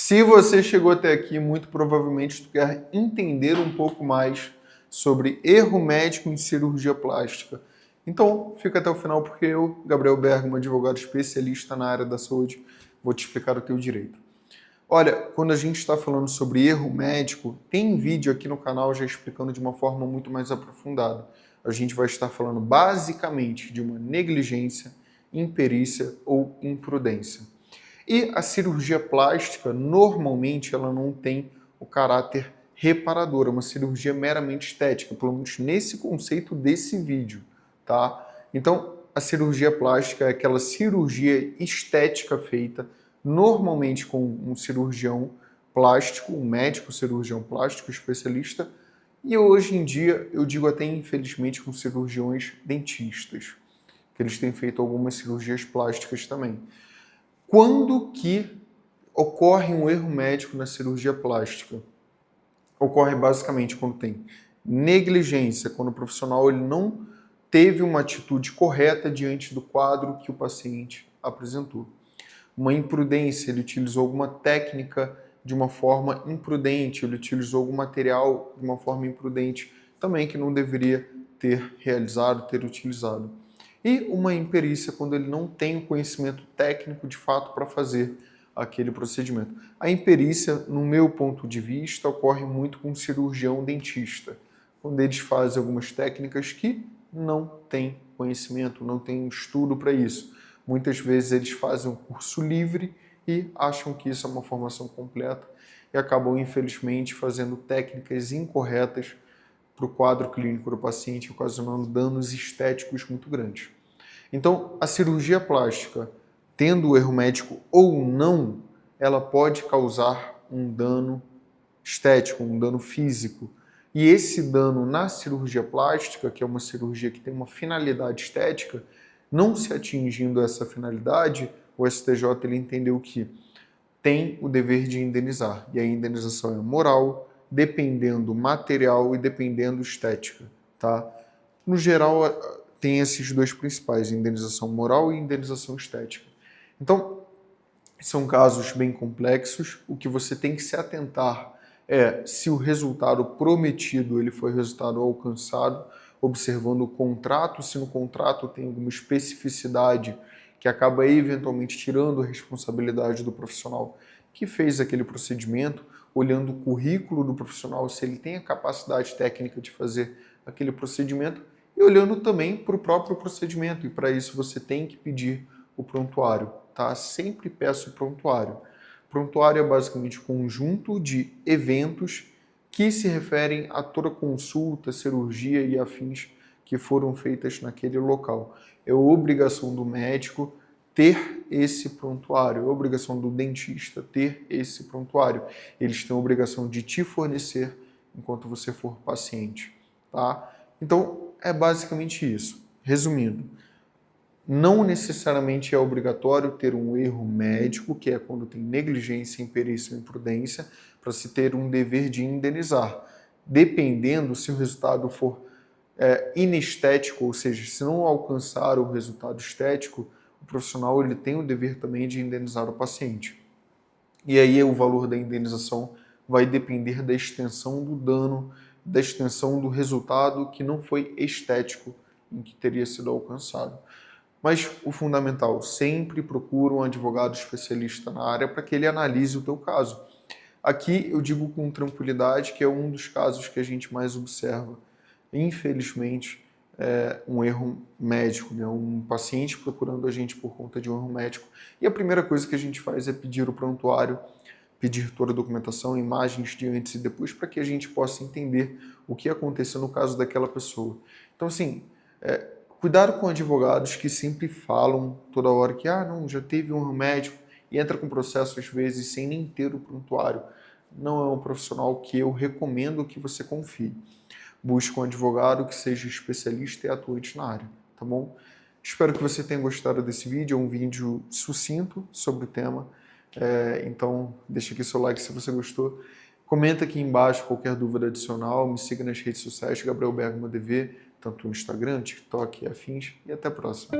Se você chegou até aqui, muito provavelmente tu quer entender um pouco mais sobre erro médico em cirurgia plástica. Então, fica até o final porque eu, Gabriel Bergman, advogado especialista na área da saúde, vou te explicar o teu direito. Olha, quando a gente está falando sobre erro médico, tem vídeo aqui no canal já explicando de uma forma muito mais aprofundada. A gente vai estar falando basicamente de uma negligência, imperícia ou imprudência. E a cirurgia plástica, normalmente, ela não tem o caráter reparador, é uma cirurgia meramente estética, pelo menos nesse conceito desse vídeo, tá? Então, a cirurgia plástica é aquela cirurgia estética feita normalmente com um cirurgião plástico, um médico cirurgião plástico especialista, e hoje em dia, eu digo até infelizmente com cirurgiões dentistas, que eles têm feito algumas cirurgias plásticas também. Quando que ocorre um erro médico na cirurgia plástica? Ocorre basicamente quando tem negligência, quando o profissional ele não teve uma atitude correta diante do quadro que o paciente apresentou. Uma imprudência, ele utilizou alguma técnica de uma forma imprudente, ele utilizou algum material de uma forma imprudente, também que não deveria ter realizado, ter utilizado. E uma imperícia, quando ele não tem o conhecimento técnico de fato para fazer aquele procedimento. A imperícia, no meu ponto de vista, ocorre muito com o cirurgião dentista, quando eles fazem algumas técnicas que não têm conhecimento, não têm estudo para isso. Muitas vezes eles fazem um curso livre e acham que isso é uma formação completa e acabam, infelizmente, fazendo técnicas incorretas para o quadro clínico do paciente, ocasionando danos estéticos muito grandes. Então, a cirurgia plástica, tendo o erro médico ou não, ela pode causar um dano estético, um dano físico. E esse dano na cirurgia plástica, que é uma cirurgia que tem uma finalidade estética, não se atingindo essa finalidade, o STJ ele entendeu que tem o dever de indenizar. E a indenização é moral, dependendo material e dependendo estética, tá? No geral, tem esses dois principais, indenização moral e indenização estética. Então, são casos bem complexos. O que você tem que se atentar é se o resultado prometido ele foi o resultado alcançado, observando o contrato, se no contrato tem alguma especificidade que acaba eventualmente tirando a responsabilidade do profissional que fez aquele procedimento, olhando o currículo do profissional, se ele tem a capacidade técnica de fazer aquele procedimento, e olhando também para o próprio procedimento, e para isso você tem que pedir o prontuário, tá? Sempre peço o prontuário. Prontuário é basicamente um conjunto de eventos que se referem a toda consulta, cirurgia e afins que foram feitas naquele local. É obrigação do médico ter esse prontuário, é obrigação do dentista ter esse prontuário. Eles têm a obrigação de te fornecer enquanto você for paciente, tá? Então, é basicamente isso. Resumindo, não necessariamente é obrigatório ter um erro médico, que é quando tem negligência, imperícia ou imprudência, para se ter um dever de indenizar. Dependendo se o resultado for inestético, ou seja, se não alcançar o resultado estético, o profissional ele tem o dever também de indenizar o paciente. E aí o valor da indenização vai depender da extensão do dano, da extensão do resultado que não foi estético em que teria sido alcançado. Mas o fundamental, sempre procura um advogado especialista na área para que ele analise o teu caso. Aqui eu digo com tranquilidade que é um dos casos que a gente mais observa. Infelizmente, um erro médico, né? Um paciente procurando a gente por conta de um erro médico. E a primeira coisa que a gente faz é pedir o prontuário, pedir toda a documentação, imagens de antes e depois, para que a gente possa entender o que aconteceu no caso daquela pessoa. Então, assim, cuidado com advogados que sempre falam toda hora que não, já teve um erro médico e entra com processo às vezes sem nem ter o prontuário. Não é um profissional que eu recomendo que você confie. Busque um advogado que seja especialista e atuante na área, tá bom? Espero que você tenha gostado desse vídeo, é um vídeo sucinto sobre o tema. Então, deixa aqui seu like se você gostou. Comenta aqui embaixo qualquer dúvida adicional, me siga nas redes sociais, Gabriel Bergman DV, tanto no Instagram, TikTok e afins, e até a próxima.